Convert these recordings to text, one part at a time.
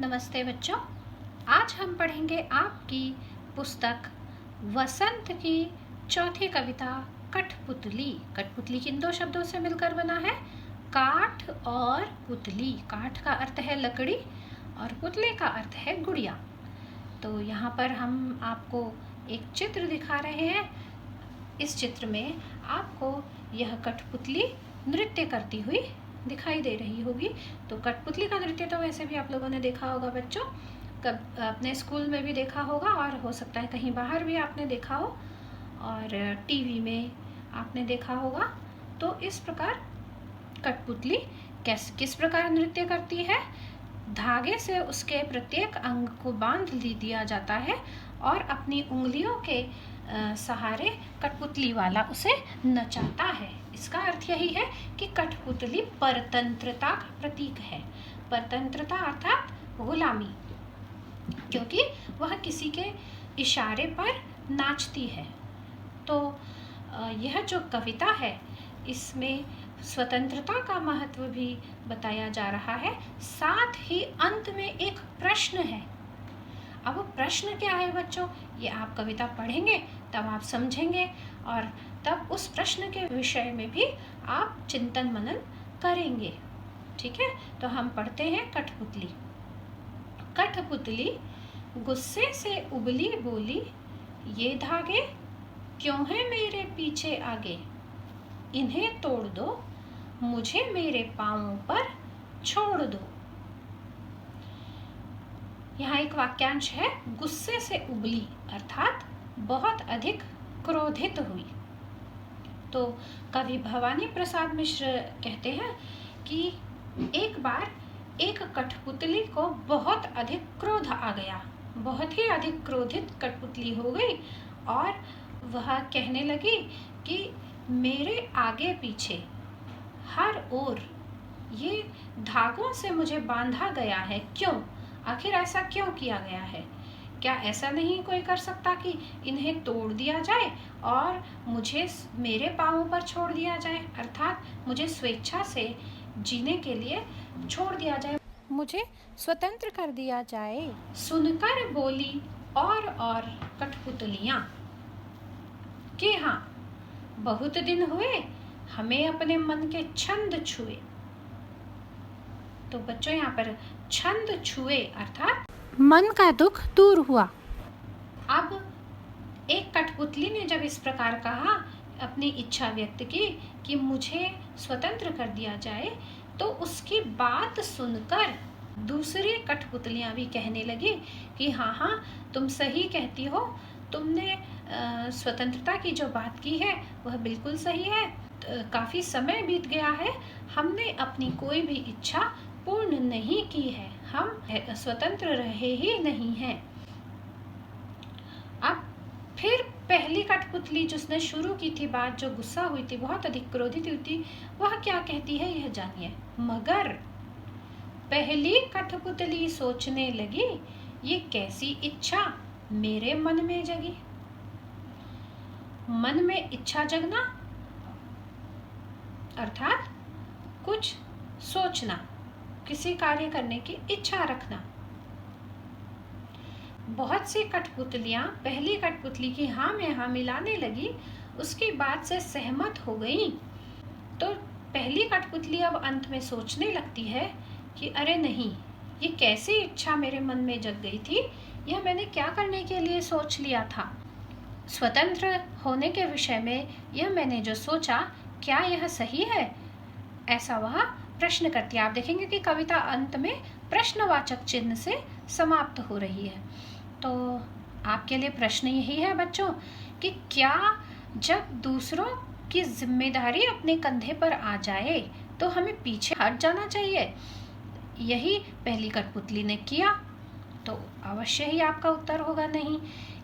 नमस्ते बच्चों। आज हम पढ़ेंगे आपकी पुस्तक वसंत की चौथी कविता कठपुतली। कठपुतली किन दो शब्दों से मिलकर बना है? काठ और पुतली। काठ का अर्थ है लकड़ी और पुतले का अर्थ है गुड़िया। तो यहाँ पर हम आपको एक चित्र दिखा रहे हैं। इस चित्र में आपको यह कठपुतली नृत्य करती हुई दिखाई दे रही होगी। तो कठपुतली का नृत्य तो वैसे भी आप लोगों ने देखा होगा बच्चों, कब अपने स्कूल में भी देखा होगा और हो सकता है कहीं बाहर भी आपने देखा हो और टीवी में आपने देखा होगा। तो इस प्रकार कठपुतली किस प्रकार नृत्य करती है? धागे से उसके प्रत्येक अंग को बांध दिया जाता है और अपनी उंगलियों के सहारे कठपुतली वाला उसे नचाता है। इसका अर्थ यही है कि कठपुतली परतंत्रता का प्रतीक है। परतंत्रता अर्थात गुलामी, क्योंकि वह किसी के इशारे पर नाचती है। तो यह जो कविता है इसमें स्वतंत्रता का महत्व भी बताया जा रहा है। साथ ही अंत में एक प्रश्न है। अब वो प्रश्न क्या है बच्चों, ये आप कविता पढ़ेंगे तब आप समझेंगे और तब उस प्रश्न के विषय में भी आप चिंतन मनन करेंगे। ठीक है, तो हम पढ़ते हैं कठपुतली। कठपुतली गुस्से से उबली बोली, ये धागे क्यों है मेरे पीछे आगे? इन्हें तोड़ दो, मुझे मेरे पांवों पर छोड़ दो। यहाँ एक वाक्यांश है, गुस्से से उबली अर्थात बहुत अधिक क्रोधित हुई। तो कवि भवानी प्रसाद मिश्र कहते हैं कि एक बार एक कठपुतली को बहुत अधिक क्रोध आ गया। बहुत ही अधिक क्रोधित कठपुतली हो गई और वह कहने लगी कि मेरे आगे पीछे हर ओर ये धागों से मुझे बांधा गया है। क्यों? आखिर ऐसा क्यों किया गया है? क्या ऐसा नहीं कोई कर सकता कि इन्हें तोड़ दिया जाए और मुझे मेरे पांवों पर छोड़ दिया जाए, अर्थात मुझे स्वेच्छा से जीने के लिए छोड़ दिया जाए, मुझे स्वतंत्र कर दिया जाए। सुनकर बोली और कठपुतलियां कि हाँ, बहुत दिन हुए हमें अपने मन के छंद छुए। तो बच्चों यहाँ पर छंद छुए अर्थात मन का दुख दूर हुआ। अब एक कठपुतली ने जब इस प्रकार कहा, अपनी इच्छा व्यक्त की कि मुझे स्वतंत्र कर दिया जाए, तो उसकी बात सुनकर दूसरी कठपुतलियां भी कहने लगी कि हाँ, तुम सही कहती हो, तुमने स्वतंत्रता की जो बात की है वह बिल्कुल सही है। काफी समय बीत गया है, हमने अपनी कोई भी इच्छा पूर्ण नहीं की है, हम स्वतंत्र रहे ही नहीं हैं। अब फिर पहली कठपुतली जिसने शुरू की थी बात, जो गुस्सा हुई थी, बहुत अधिक क्रोधित हुई थी, वह क्या कहती है यह जानिए। मगर पहली कठपुतली सोचने लगी, ये कैसी इच्छा मेरे मन में जगी। मन में इच्छा जगना अर्थात कुछ सोचना, किसी कार्य करने की इच्छा रखना। बहुत सी कठपुतलियां पहली कठपुतली की हाँ में हाँ मिलाने लगी, उसकी बात से सहमत हो गई। तो पहली कठपुतली अब अंत में सोचने लगती है कि अरे नहीं, ये कैसी इच्छा मेरे मन में जग गई थी, यह मैंने क्या करने के लिए सोच लिया था। स्वतंत्र होने के विषय में यह मैंने जो सोचा, क्या यह सही है? ऐसा वह प्रश्न करती है। आप देखेंगे कि कविता अंत में प्रश्नवाचक चिन्ह से समाप्त हो रही है। तो आपके लिए प्रश्न यही है बच्चों कि क्या जब दूसरों की जिम्मेदारी अपने कंधे पर आ जाए तो हमें पीछे हट जाना चाहिए? यही पहली कठपुतली ने किया। तो अवश्य ही आपका उत्तर होगा नहीं।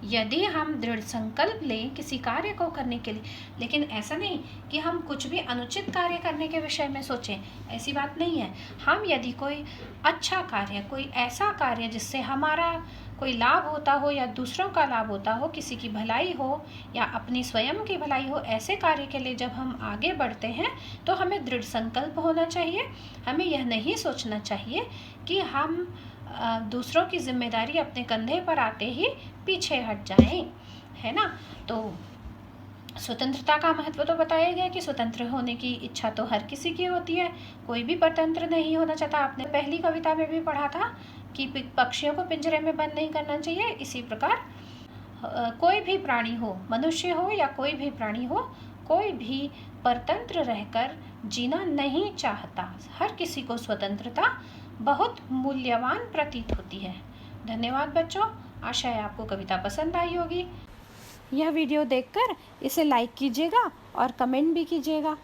यदि हम दृढ़ संकल्प लें किसी कार्य को करने के लिए, लेकिन ऐसा नहीं कि हम कुछ भी अनुचित कार्य करने के विषय में सोचें, ऐसी बात नहीं है। हम यदि कोई अच्छा कार्य, कोई ऐसा कार्य जिससे हमारा कोई लाभ होता हो या दूसरों का लाभ होता हो, किसी की भलाई हो या अपनी स्वयं की भलाई हो, ऐसे कार्य के लिए जब हम आगे बढ़ते हैं तो हमें दृढ़ संकल्प होना चाहिए। हमें यह नहीं सोचना चाहिए कि हम दूसरों की जिम्मेदारी अपने कंधे पर आते ही पीछे हट जाएं, है ना। तो स्वतंत्रता का महत्व तो बताया गया कि स्वतंत्र होने की इच्छा तो हर किसी की होती है, कोई भी परतंत्र नहीं होना चाहता। आपने पहली कविता में भी पढ़ा था कि पक्षियों को पिंजरे में बंद नहीं करना चाहिए। इसी प्रकार कोई भी प्राणी हो, मनुष्य हो या कोई भी प्राणी हो, कोई भी परतंत्र रहकर जीना नहीं चाहता। हर किसी को स्वतंत्रता बहुत मूल्यवान प्रतीत होती है। धन्यवाद बच्चों, आशा है आपको कविता पसंद आई होगी। यह वीडियो देखकर इसे लाइक कीजिएगा और कमेंट भी कीजिएगा।